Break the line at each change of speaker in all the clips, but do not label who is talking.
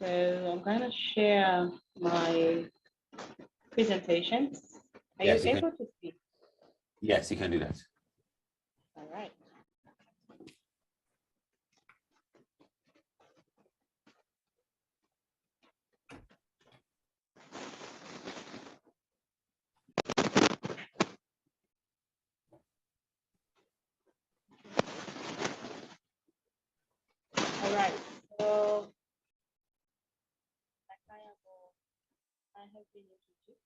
So I'm going to share my presentations. Are you
Yes, you
able
can.
to see?
Yes, you can do that.
All right. All right. So I have been introduced.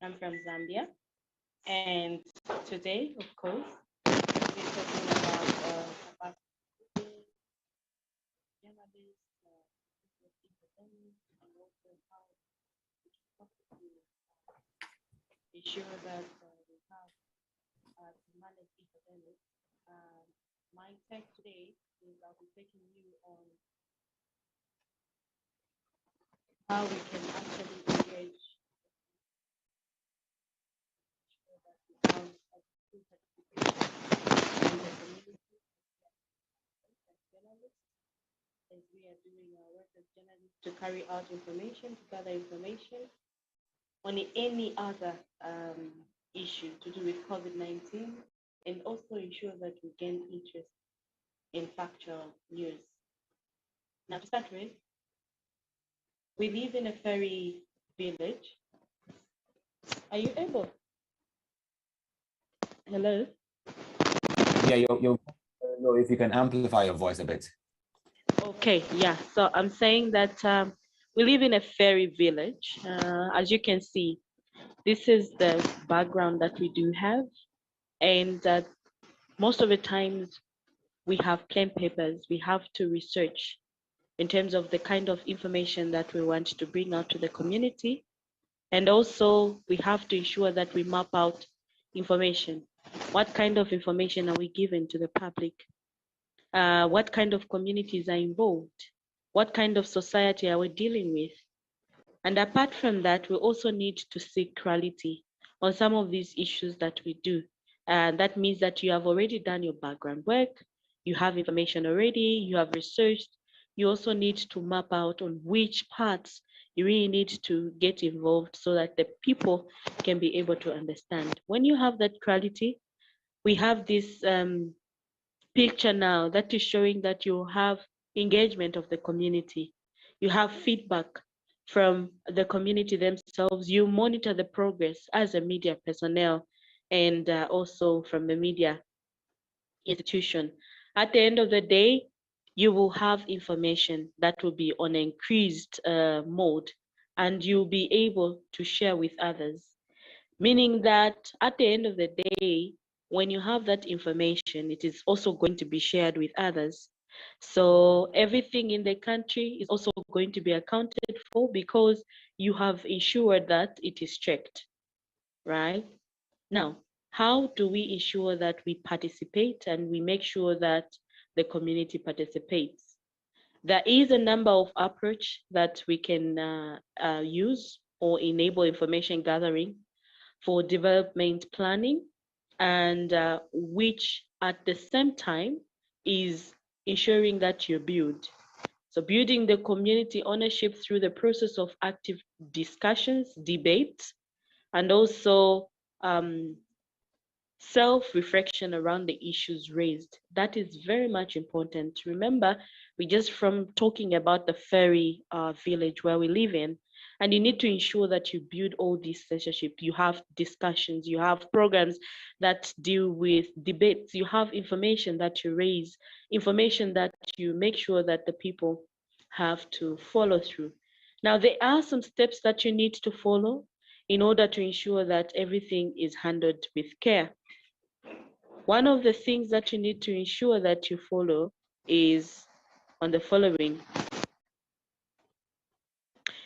I'm from Zambia, and today, of course, we're talking about capacity building, journalists, infodemic, and also how we can possibly ensure that we have to manage infodemic. My tech today is I'll be taking you on how we can actually engage ensure that we have a full participation in the community as journalists, as we are doing our work as journalists to carry out information, to gather information on any other issue to do with COVID-19, and also ensure that we gain interest in factual news. Now, to start with, we live in a fairy village. Are you able? Hello?
Yeah, no, if you can amplify your voice a bit.
Okay, yeah. So I'm saying that we live in a fairy village. As you can see, this is the background that we do have. And most of the times we have plain papers. We have to research in terms of the kind of information that we want to bring out to the community. And also we have to ensure that we map out information. What kind of information are we giving to the public? What kind of communities are involved? What kind of society are we dealing with? And apart from that, we also need to seek clarity on some of these issues that we do. And that means that you have already done your background work, you have information already, you have researched. You also need to map out on which parts you really need to get involved so that the people can be able to understand. When you have that clarity, we have this picture now that is showing that you have engagement of the community. You have feedback from the community themselves. You monitor the progress as a media personnel and also from the media institution. At the end of the day, you will have information that will be on an increased mode, and you'll be able to share with others. Meaning that at the end of the day, when you have that information, it is also going to be shared with others. So everything in the country is also going to be accounted for because you have ensured that it is checked, right? Now, how do we ensure that we participate and we make sure that the community participates? There is a number of approach that we can use or enable information gathering for development planning, and which at the same time is ensuring that you build. So building the community ownership through the process of active discussions, debates, and also self-reflection around the issues raised. That is very much important. Remember, we just from talking about the fairy village where we live in, and you need to ensure that you build all these relationships. You have discussions, you have programs that deal with debates, you have information that you raise, information that you make sure that the people have to follow through. Now, there are some steps that you need to follow in order to ensure that everything is handled with care. One of the things that you need to ensure that you follow is on the following.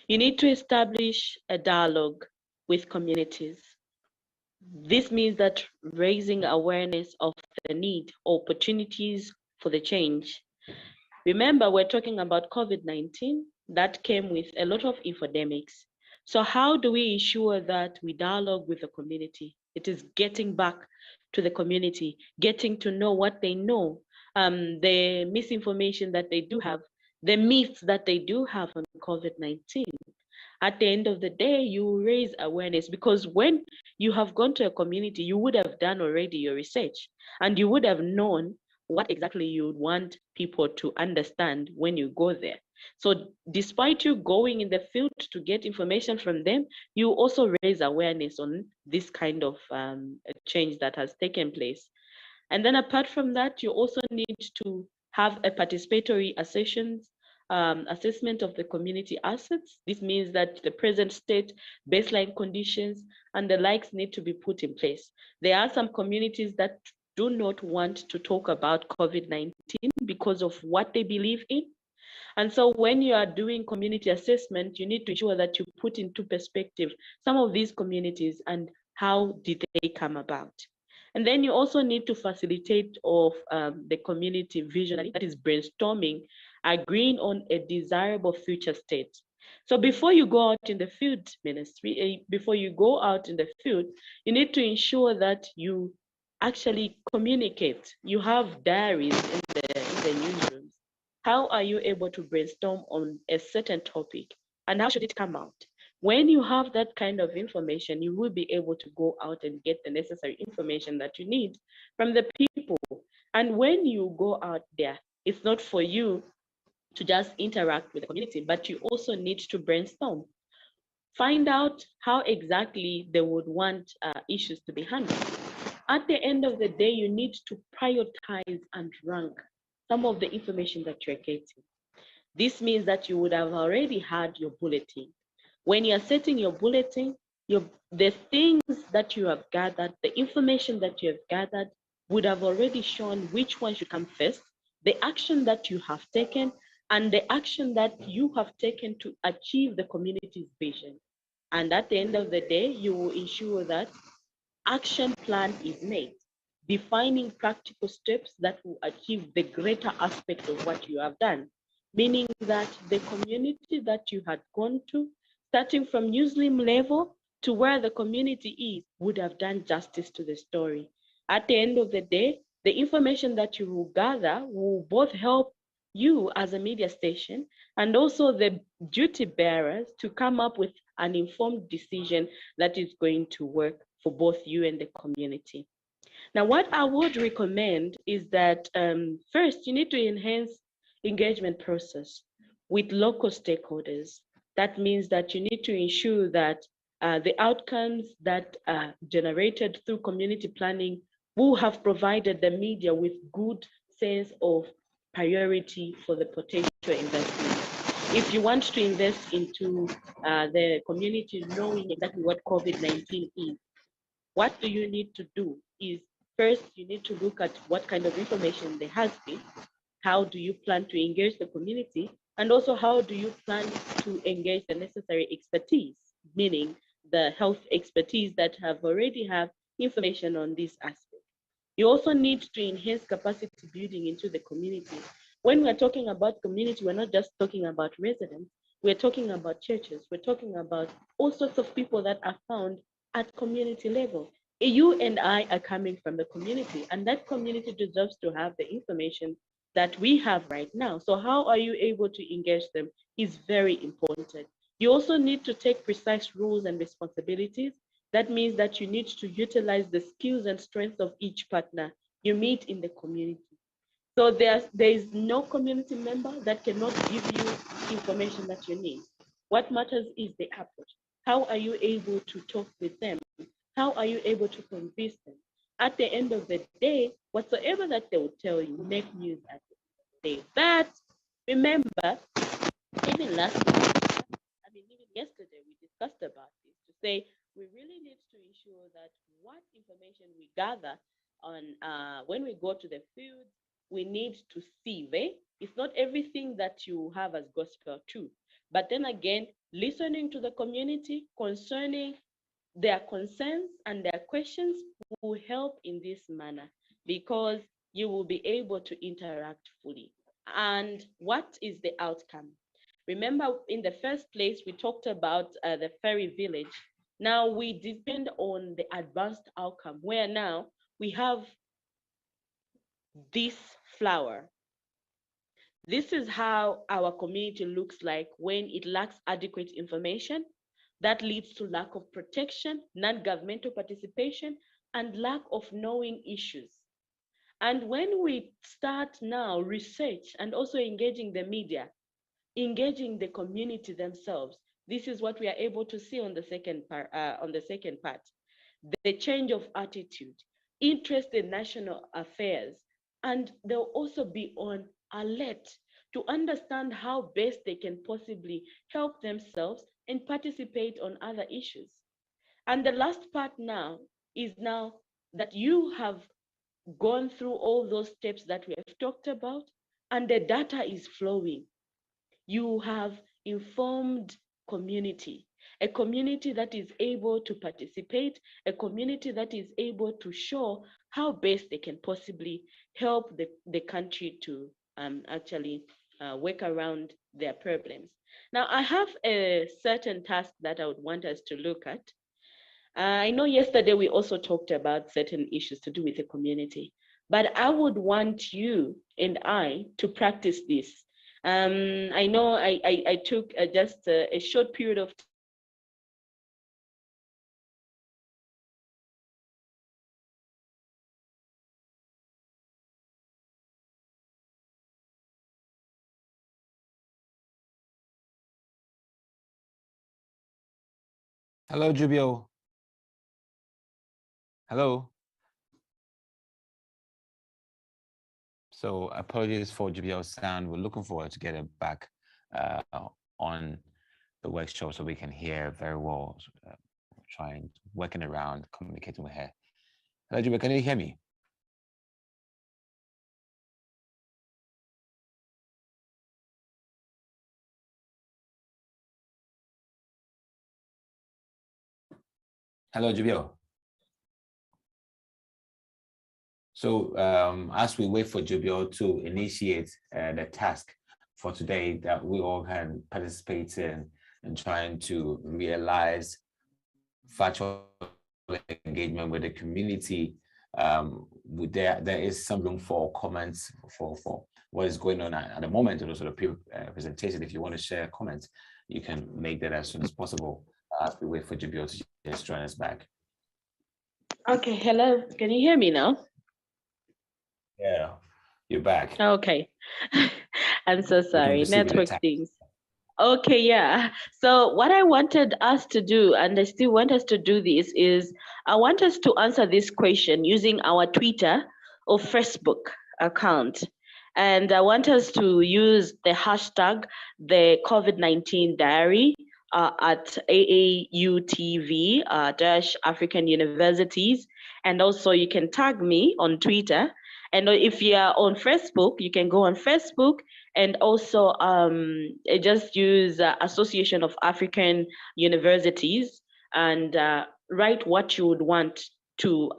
You need to establish a dialogue with communities. This means that raising awareness of the need, opportunities for the change. Remember, we're talking about COVID-19 that came with a lot of infodemics. So how do we ensure that we dialogue with the community? It is getting back to the community, getting to know what they know, the misinformation that they do have, the myths that they do have on COVID-19. At the end of the day, you raise awareness, because when you have gone to a community, you would have done already your research and you would have known what exactly you would want people to understand when you go there. So despite you going in the field to get information from them, you also raise awareness on this kind of change that has taken place. And then apart from that, you also need to have a participatory assessment of the community assets. This means that the present state, baseline conditions, and the likes need to be put in place. There are some communities that do not want to talk about COVID-19 because of what they believe in. And so when you are doing community assessment, you need to ensure that you put into perspective some of these communities and how did they come about. And then you also need to facilitate of the community vision, that is brainstorming, agreeing on a desirable future state. So before you go out in the field ministry, before you go out in the field, you need to ensure that you actually communicate. You have diaries in the newsrooms. How are you able to brainstorm on a certain topic, and how should it come out? When you have that kind of information, you will be able to go out and get the necessary information that you need from the people. And when you go out there, it's not for you to just interact with the community, but you also need to brainstorm. Find out how exactly they would want issues to be handled. At the end of the day, you need to prioritize and rank some of the information that you're getting. This means that you would have already had your bulletin. When you're setting your bulletin, the things that you have gathered, the information that you have gathered would have already shown which one should come first, the action that you have taken, and the action that you have taken to achieve the community's vision. And at the end of the day, you will ensure that action plan is made, defining practical steps that will achieve the greater aspect of what you have done, meaning that the community that you had gone to, starting from newsroom level to where the community is, would have done justice to the story. At the end of the day, the information that you will gather will both help you as a media station and also the duty bearers to come up with an informed decision that is going to work for both you and the community. Now, what I would recommend is that first, you need to enhance engagement process with local stakeholders. That means that you need to ensure that the outcomes that are generated through community planning will have provided the media with good sense of priority for the potential investment. If you want to invest into the community knowing exactly what COVID-19 is, what do you need to do is first you need to look at what kind of information there has been, how do you plan to engage the community, and also how do you plan to engage the necessary expertise, meaning the health expertise that have already have information on this aspect. You also need to enhance capacity building into the community. When we're talking about community, we're not just talking about residents, we're talking about churches, we're talking about all sorts of people that are found at community level. You and I are coming from the community, and that community deserves to have the information that we have right now. So how are you able to engage them is very important. You also need to take precise roles and responsibilities. That means that you need to utilize the skills and strengths of each partner you meet in the community. So there is no community member that cannot give you information that you need. What matters is the approach. How are you able to talk with them? How are you able to convince them? At the end of the day, whatsoever that they will tell you, make news at the end of the day. But remember, even last week, even yesterday, we discussed about this to say we really need to ensure that what information we gather on when we go to the field, we need to sieve. It's not everything that you have as gospel truth. But then again, listening to the community concerning their concerns and their questions will help in this manner because you will be able to interact fully. And what is the outcome? Remember, in the first place, we talked about the fairy village. Now we depend on the advanced outcome, where now we have this flower. This is how our community looks like when it lacks adequate information. That leads to lack of protection, non-governmental participation, and lack of knowing issues. And when we start now research and also engaging the media, engaging the community themselves, this is what we are able to see on the second part. The change of attitude, interest in national affairs, and they'll also be on alert to understand how best they can possibly help themselves and participate on other issues. And the last part now is now that you have gone through all those steps that we have talked about, and the data is flowing. You have informed community, a community that is able to participate, a community that is able to show how best they can possibly help the country to actually work around their problems. Now, I have a certain task that I would want us to look at. I know yesterday we also talked about certain issues to do with the community, but I would want you and I to practice this. I know I took just a short period of time to prepare this, and I would want us to do this together.
Hello, Jubio. Hello. So apologies for Jubio's sound. We're looking forward to getting back uh, on the workshop so we can hear very well. Trying, working around, communicating with her. Hello, Jubio, can you hear me? Hello, Jubio. So as we wait for Jubio to initiate the task for today that we all can participate in trying to realize virtual engagement with the community, there is some room for comments for what is going on at the moment, and also the presentation. If you want to share comments, you can make that as soon as possible as we wait for Jubio to just join us back.
Okay, hello. Can you hear me now?
Yeah, you're back.
Okay. I'm so sorry. Network
The
things. Okay, yeah. So what I wanted us to do, and I still want us to do this, is I want us to answer this question using our Twitter or Facebook account. And I want us to use the hashtag, the COVID-19 diary, at AAU TV dash African Universities. And also you can tag me on Twitter. And if you are on Facebook, you can go on Facebook and also just use Association of African Universities and write what you would want to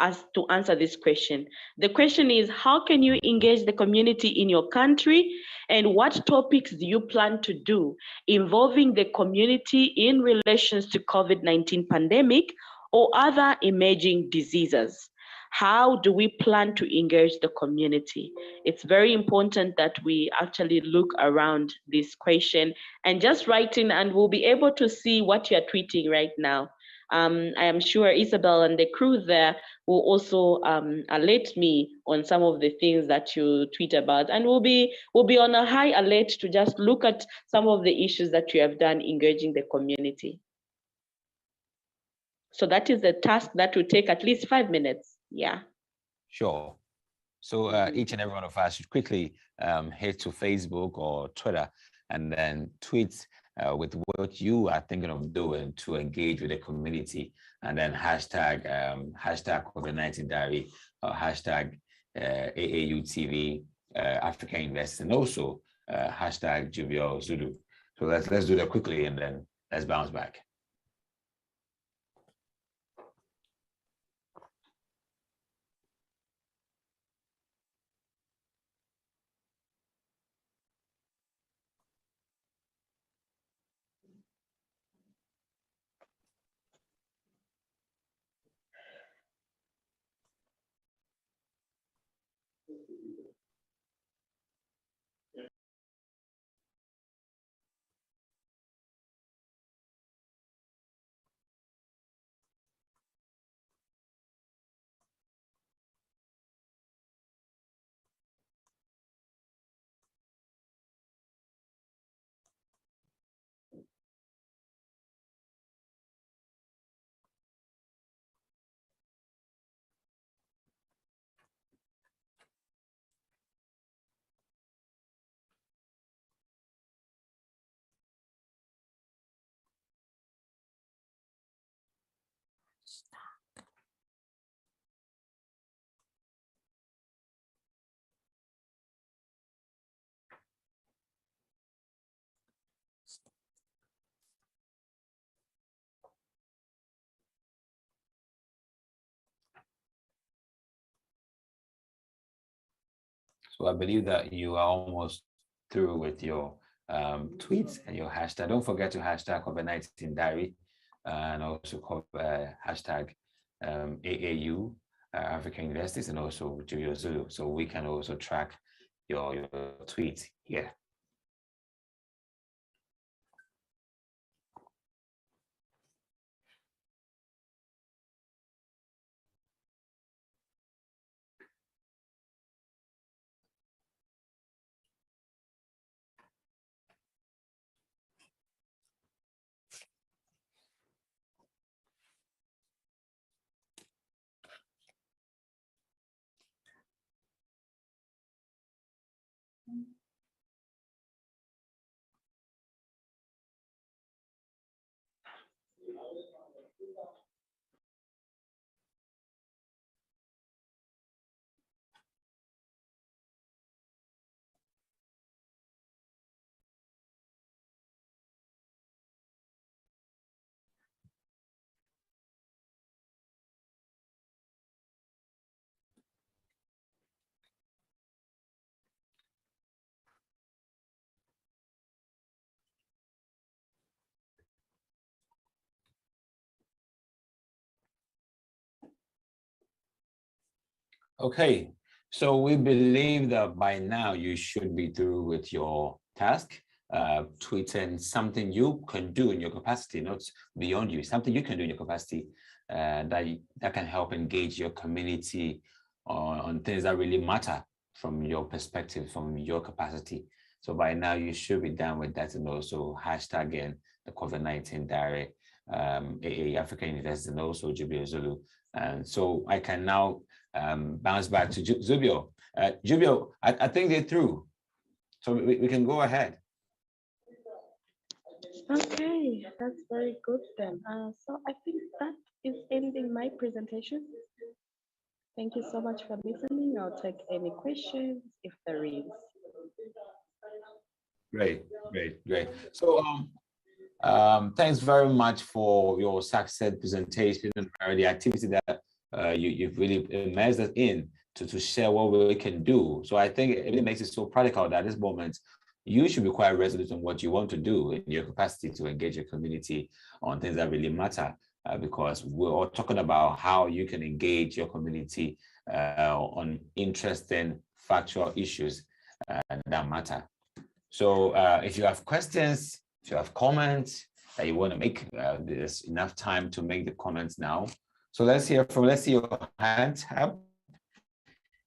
answer this question. The question is, how can you engage the community in your country, and what topics do you plan to do involving the community in relations to COVID-19 pandemic or other emerging diseases? How do we plan to engage the community? It's very important that we actually look around this question and just write in, and we'll be able to see what you're tweeting right now. I am sure Isabel and the crew there will also alert me on some of the things that you tweet about, and we'll be on a high alert to just look at some of the issues that you have done engaging the community. So that is a task that will take at least 5 minutes. Yeah.
Sure. So each and every one of us should quickly head to Facebook or Twitter and then tweet with what you are thinking of doing to engage with the community, and then hashtag COVID-19 diary, or hashtag AAU TV Africa Invest, and also hashtag Jubio Zulu. So let's do that quickly, and then let's bounce back. So I believe that you are almost through with your tweets and your hashtag. Don't forget to hashtag COVID-19 diary and also hashtag AAU, African Universities, and also Julio Zulu. So we can also track your tweets here. Okay, so we believe that by now you should be through with your task, tweeting something you can do in your capacity, not beyond you, something you can do in your capacity that can help engage your community on things that really matter from your perspective, from your capacity. So by now you should be done with that, and also hashtagging the COVID-19 diary, AA African University, and also Jubio Zulu. And so I can now bounce back to Zubio. Jubio, I think they're through. So we can go ahead.
Okay, that's very good then. So I think that is ending my presentation. Thank you so much for listening. I'll take any questions if there is.
Great. So thanks very much for your success presentation and the activity that you've really immersed us in to share what we can do. So I think it really makes it so practical that at this moment, you should be quite resolute on what you want to do in your capacity to engage your community on things that really matter, because we're all talking about how you can engage your community on interesting factual issues that matter. So if you have questions, if you have comments that you want to make, there's enough time to make the comments now. So let's see your hand tab.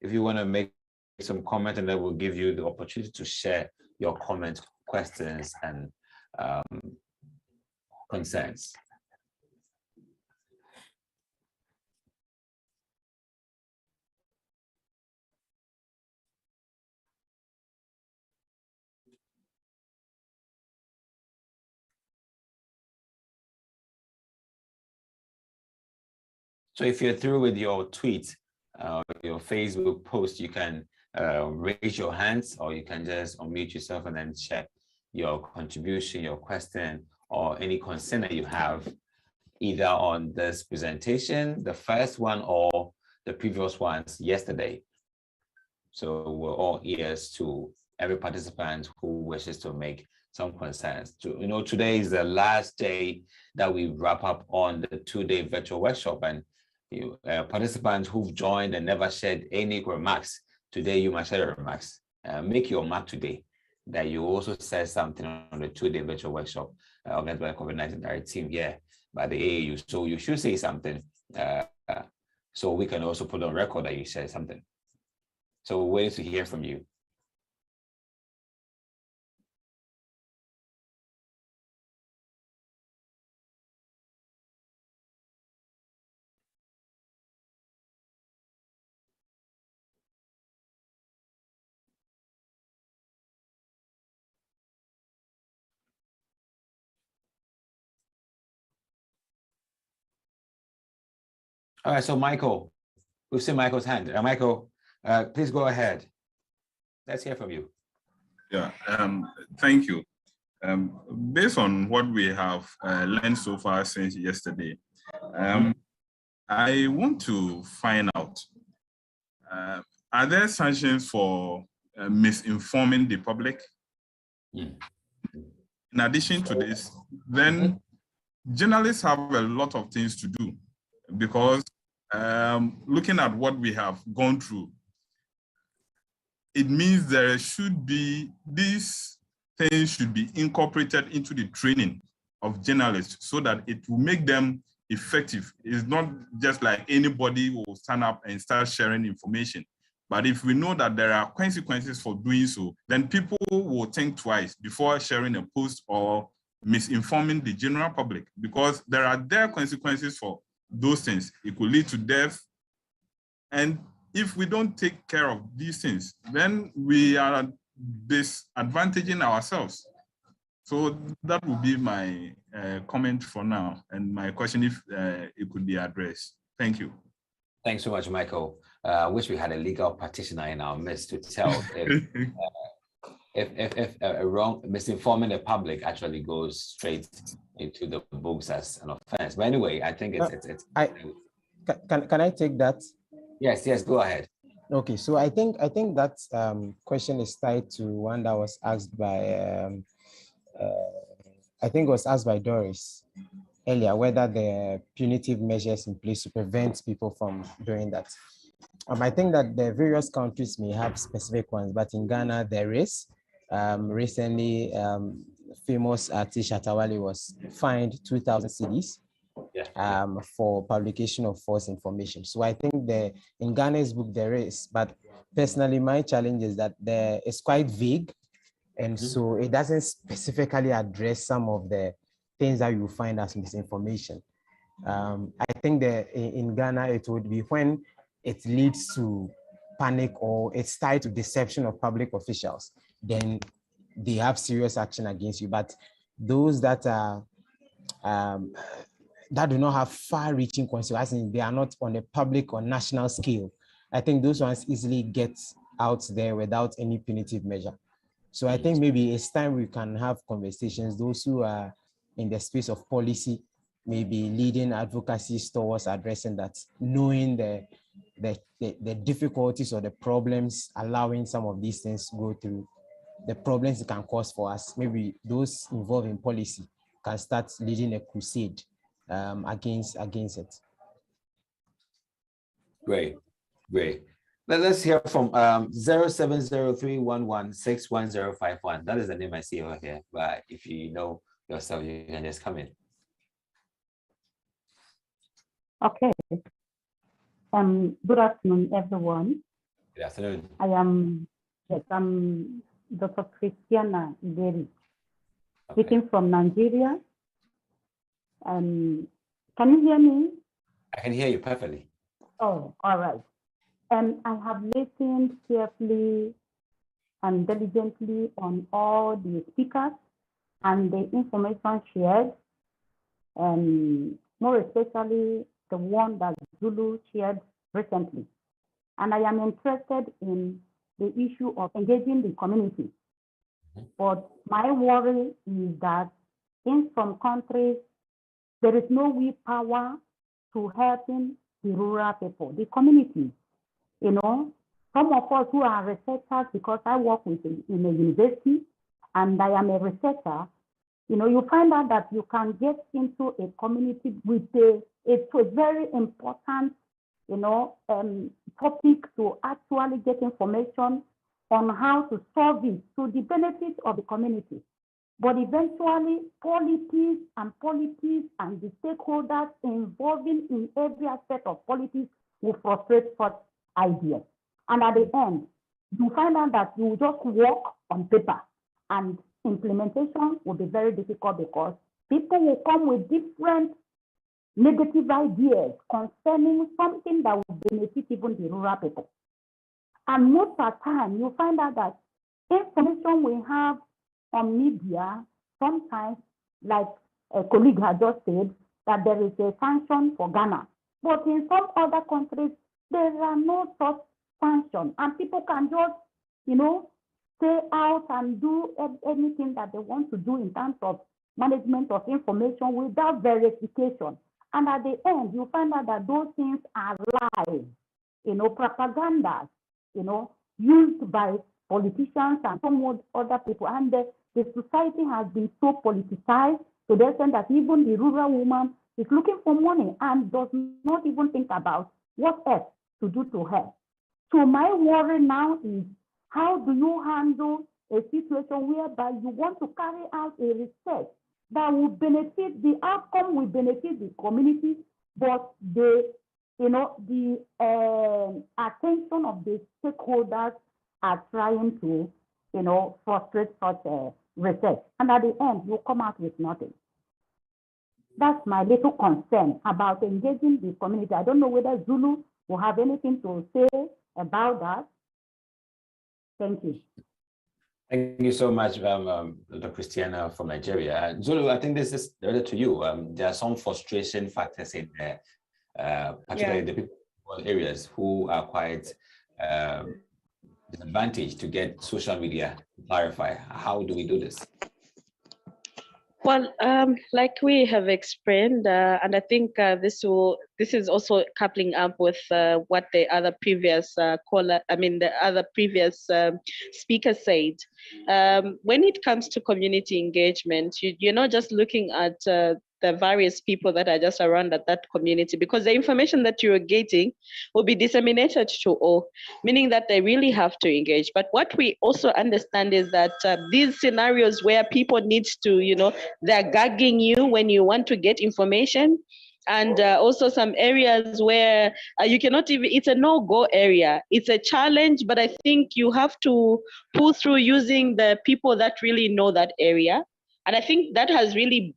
If you want to make some comment, and then we'll give you the opportunity to share your comments, questions, and concerns. So if you're through with your tweet, your Facebook post, you can raise your hands, or you can just unmute yourself and then share your contribution, your question, or any concern that you have, either on this presentation, the first one, or the previous ones yesterday. So we're all ears to every participant who wishes to make some concerns. Today is the last day that we wrap up on the 2-day virtual workshop, and participants who've joined and never shared any remarks, today you must share remarks. Make your mark today that you also said something on the 2-day virtual workshop organized by the COVID-19 direct team here by the AAU. So you should say something so we can also put on record that you said something. So we're waiting to hear from you. All right, so Michael, we've seen Michael's hand. Michael, please go ahead. Let's hear from you.
Yeah, thank you. Based on what we have learned so far since yesterday, I want to find out, are there sanctions for misinforming the public. In addition to this, then journalists have a lot of things to do, because looking at what we have gone through, it means there should be, these things should be incorporated into the training of journalists so that it will make them effective. It's not just like anybody will stand up and start sharing information. But if we know that there are consequences for doing so, then people will think twice before sharing a post or misinforming the general public, because there are consequences for those things. It could lead to death. And if we don't take care of these things, then we are disadvantaging ourselves. So that would be my comment for now, and my question, if it could be addressed. Thank you.
Thanks so much, Michael. I wish we had a legal practitioner in our midst to tell if a wrong misinforming the public actually goes straight into the books as an offense. But anyway, I think
Can I take that?
Yes, go ahead.
Okay, so I think that question is tied to one that was asked by I think it was asked by Doris earlier, whether there are punitive measures in place to prevent people from doing that. I think that the various countries may have specific ones, but in Ghana there is. Recently, famous artist Shatawale was fined 2,000 cedis for publication of false information. So I think in Ghana's book there is, but personally my challenge is that it's quite vague, and so it doesn't specifically address some of the things that you find as misinformation. I think that in Ghana it would be when it leads to panic or it's tied to deception of public officials, then they have serious action against you. But those that are that do not have far-reaching consequences, they are not on a public or national scale, I think those ones easily get out there without any punitive measure. So I think maybe it's time we can have conversations, those who are in the space of policy, maybe leading advocacies towards addressing that, knowing the difficulties or the problems allowing some of these things to go through, the problems it can cause for us. Maybe those involved in policy can start leading a crusade against it.
Great. Let's hear from 0703116151. That is the name I see over here. But if you know yourself, you can just come in.
Okay. Good afternoon, everyone.
Good afternoon.
I'm Dr. Christiana Ideri, speaking from Nigeria. Can you hear me?
I can hear you perfectly.
Oh, all right. I have listened carefully and diligently on all the speakers and the information shared, and more especially the one that Zulu shared recently. And I am interested in the issue of engaging the community. But my worry is that in some countries, there is no willpower to helping the rural people, the community. You know, some of us who are researchers, because I work in a university and I am a researcher, you know, you find out that you can get into a community with it's a very important, you know, topic to actually get information on how to solve it to the benefit of the community. But eventually, politics and the stakeholders involving in every aspect of politics will frustrate such ideas. And at the end, you find out that you just work on paper and implementation will be very difficult because people will come with different negative ideas concerning something that will benefit even the rural people. And most of the time, you find out that information we have on media, sometimes, like a colleague had just said, that there is a sanction for Ghana. But in some other countries, there are no such sanctions. And people can just, you know, stay out and do anything that they want to do in terms of management of information without verification. And at the end, you find out that those things are lies, you know, propaganda, you know, used by politicians and some other people. And the society has been so politicized to the extent that even the rural woman is looking for money and does not even think about what else to do to her. So my worry now is, how do you handle a situation whereby you want to carry out a research that will benefit, the outcome will benefit the community, but the attention of the stakeholders are trying to, frustrate such a research. And at the end, you come out with nothing. That's my little concern about engaging the community. I don't know whether Zulu will have anything to say about that. Thank you.
Thank you so much, Dr. Christiana from Nigeria. Zulu, I think this is related to you. There are some frustration factors in there, particularly the people in areas who are quite disadvantaged to get social media to clarify. How do we do this?
Well, like we have explained, and I think this is also coupling up with what the other previous speaker said. When it comes to community engagement, you're not just looking at the various people that are just around at that community, because the information that you're getting will be disseminated to all, meaning that they really have to engage. But what we also understand is that these scenarios where people need to, they're gagging you when you want to get information, and also some areas where you cannot even, it's a no-go area. It's a challenge, but I think you have to pull through using the people that really know that area. And I think that has really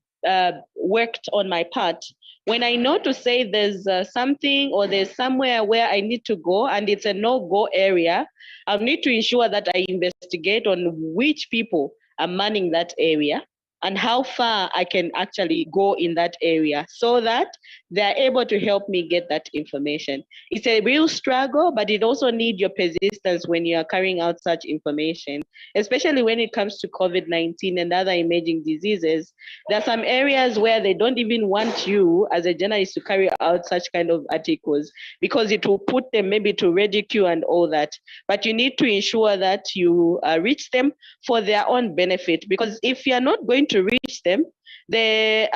worked on my part. When I know to say there's something or there's somewhere where I need to go and it's a no-go area, I'll need to ensure that I investigate on which people are manning that area and how far I can actually go in that area so that they're able to help me get that information. It's a real struggle, but it also needs your persistence when you are carrying out such information, especially when it comes to COVID-19 and other emerging diseases. There are some areas where they don't even want you as a journalist to carry out such kind of articles because it will put them maybe to ridicule and all that. But you need to ensure that you reach them for their own benefit, because if you're not going to reach them, the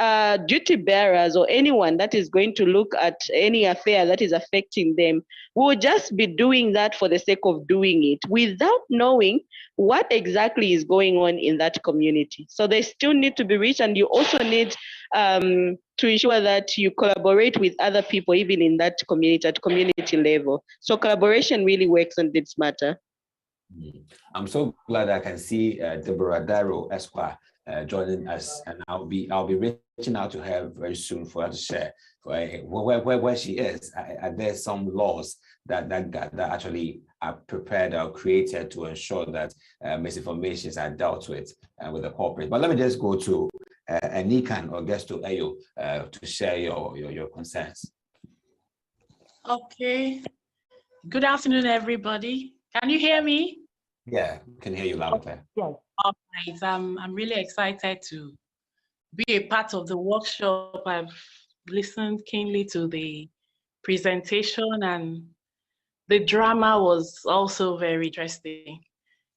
duty bearers or anyone that is going to look at any affair that is affecting them will just be doing that for the sake of doing it without knowing what exactly is going on in that community. So they still need to be reached, and you also need to ensure that you collaborate with other people, even in that community, at community level. So collaboration really works on this matter.
I'm so glad I can see Deborah Darrow Esquire joining us, and I'll be reaching out to her very soon for her to share where she is. Are there some laws that actually are prepared or created to ensure that misinformations are dealt with the corporate? But let me just go to Anikan or Gesto Ayo to share your concerns.
Okay. Good afternoon, everybody. Can you hear me?
Yeah, can hear you loud and clear.
Yes.
All right. I'm really excited to be a part of the workshop. I've listened keenly to the presentation, and the drama was also very interesting.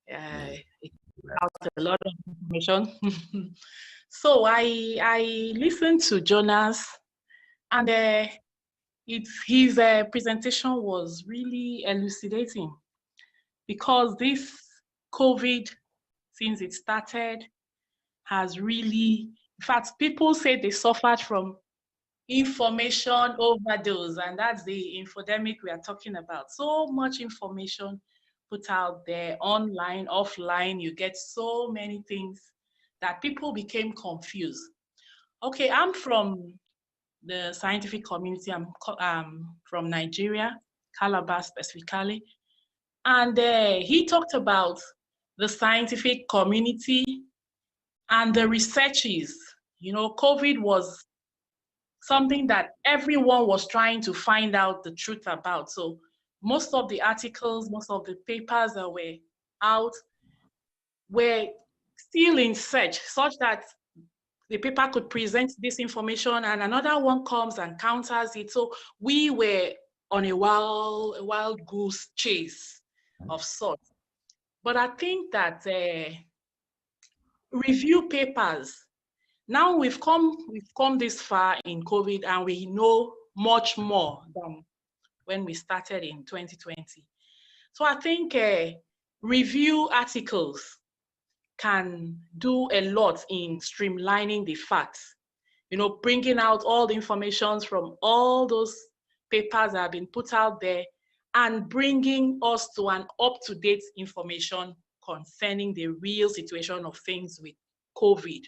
It has a lot of information. So I listened to Jonas, and his presentation was really elucidating, because this COVID, since it started, has really, in fact, people say they suffered from information overdose, and that's the infodemic we are talking about. So much information put out there, online, offline, you get so many things that people became confused. Okay, I'm from the scientific community. I'm from Nigeria, Calabar specifically. And he talked about the scientific community and the researches. COVID was something that everyone was trying to find out the truth about. So most of the articles, most of the papers that were out were still in search, such that the paper could present this information and another one comes and counters it. So we were on a wild goose chase of sorts. But I think that review papers. Now we've come this far in COVID, and we know much more than when we started in 2020. So I think review articles can do a lot in streamlining the facts, bringing out all the information from all those papers that have been put out there and bringing us to an up-to-date information concerning the real situation of things with COVID.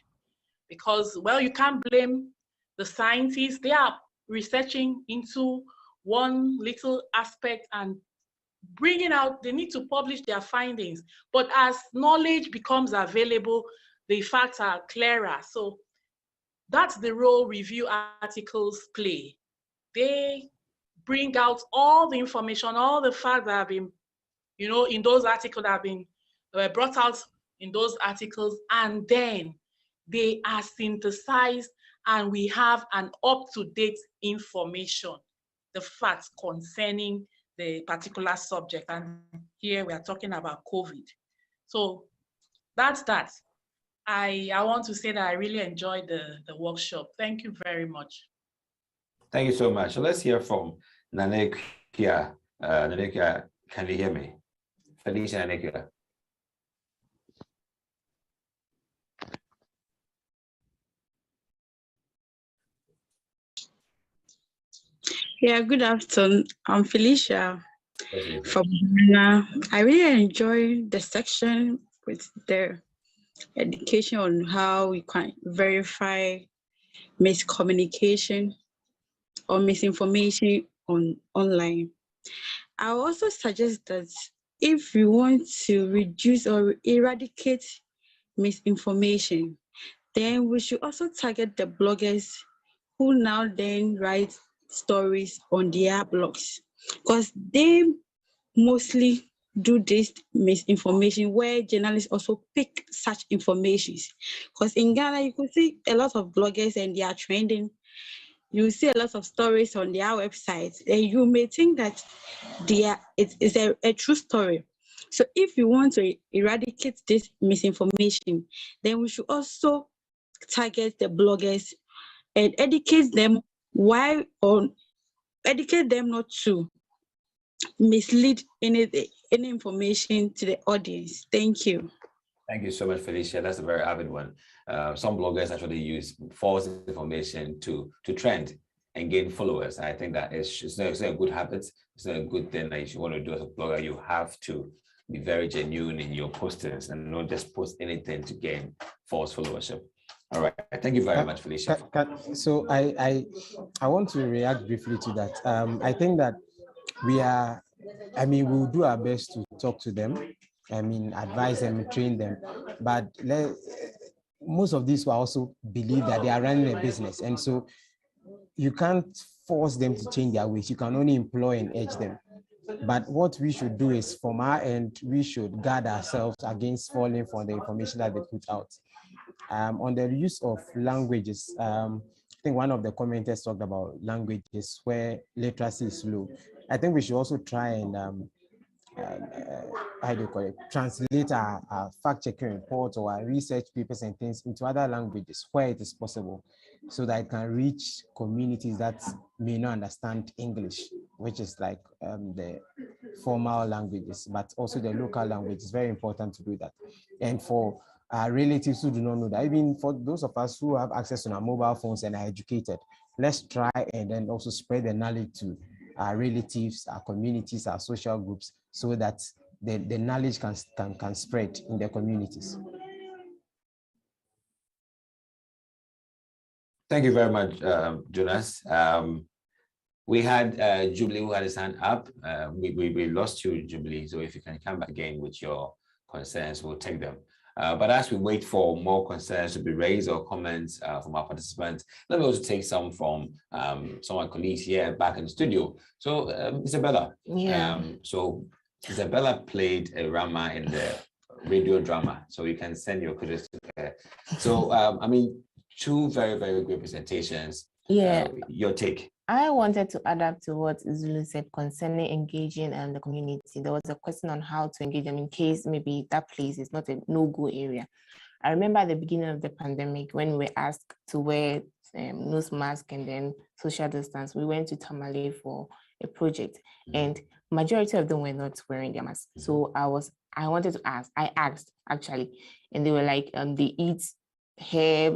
Because, well, you can't blame the scientists. They are researching into one little aspect and bringing out, they need to publish their findings. But as knowledge becomes available, the facts are clearer. So that's the role review articles play. They bring out all the information, all the facts that have been, in those articles that have been brought out in those articles, and then they are synthesized and we have an up-to-date information, the facts concerning the particular subject. And here we are talking about COVID. So that's that. I want to say that I really enjoyed the workshop. Thank you very much.
Thank you so much. So let's hear from Nanekia. Nanekia, can you hear me? Felicia Nanekia.
Yeah, good afternoon. I'm Felicia from Ghana. I really enjoy the section with the education on how we can verify miscommunication or misinformation online. I also suggest that if we want to reduce or eradicate misinformation, then we should also target the bloggers who now then write stories on their blogs, because they mostly do this misinformation where journalists also pick such informations. Because in Ghana, you could see a lot of bloggers and they are trending. You see a lot of stories on their websites, and you may think that it is a true story. So if you want to eradicate this misinformation, then we should also target the bloggers and educate them educate them not to mislead any information to the audience. Thank you.
Thank you so much, Felicia. That's a very avid one. Some bloggers actually use false information to trend and gain followers. I think that it's not a good habit. It's not a good thing that you want to do as a blogger. You have to be very genuine in your postings and not just post anything to gain false followership. All right. Thank you very much, Felicia.
So I want to react briefly to that. I think that we'll do our best to talk to them. Advise them, train them. But most of these will also believe that they are running a business. And so you can't force them to change their ways. You can only employ and edge them. But what we should do is, from our end, we should guard ourselves against falling for the information that they put out. On the use of languages, I think one of the commenters talked about languages where literacy is low. I think we should also try and translate our fact-checking report or our research papers and things into other languages where it is possible, so that it can reach communities that may not understand English, which is like the formal languages, but also the local language. It's very important to do that. And for our relatives who do not know that, even for those of us who have access to our mobile phones and are educated, let's try and then also spread the knowledge to our relatives, our communities, our social groups, so that the knowledge can spread in their communities.
Thank you very much, Jonas. We had Jubilee who had his hand up. We lost you, Jubilee. So if you can come back again with your concerns, we'll take them. But as we wait for more concerns to be raised or comments from our participants, let me also take some from some of my colleagues here back in the studio. So Isabella, so Isabella played a Rama in the radio drama, so you can send your credits to her. So two very, very great presentations.
Yeah.
Your take.
I wanted to add up to what Zulu said concerning engaging the community. There was a question on how to engage them in case maybe that place is not a no-go area. I remember at the beginning of the pandemic when we were asked to wear nose mask and then social distance, we went to Tamale for a project, and majority of them were not wearing their mask. So I wanted to ask, I asked actually, and they were like, they eat herb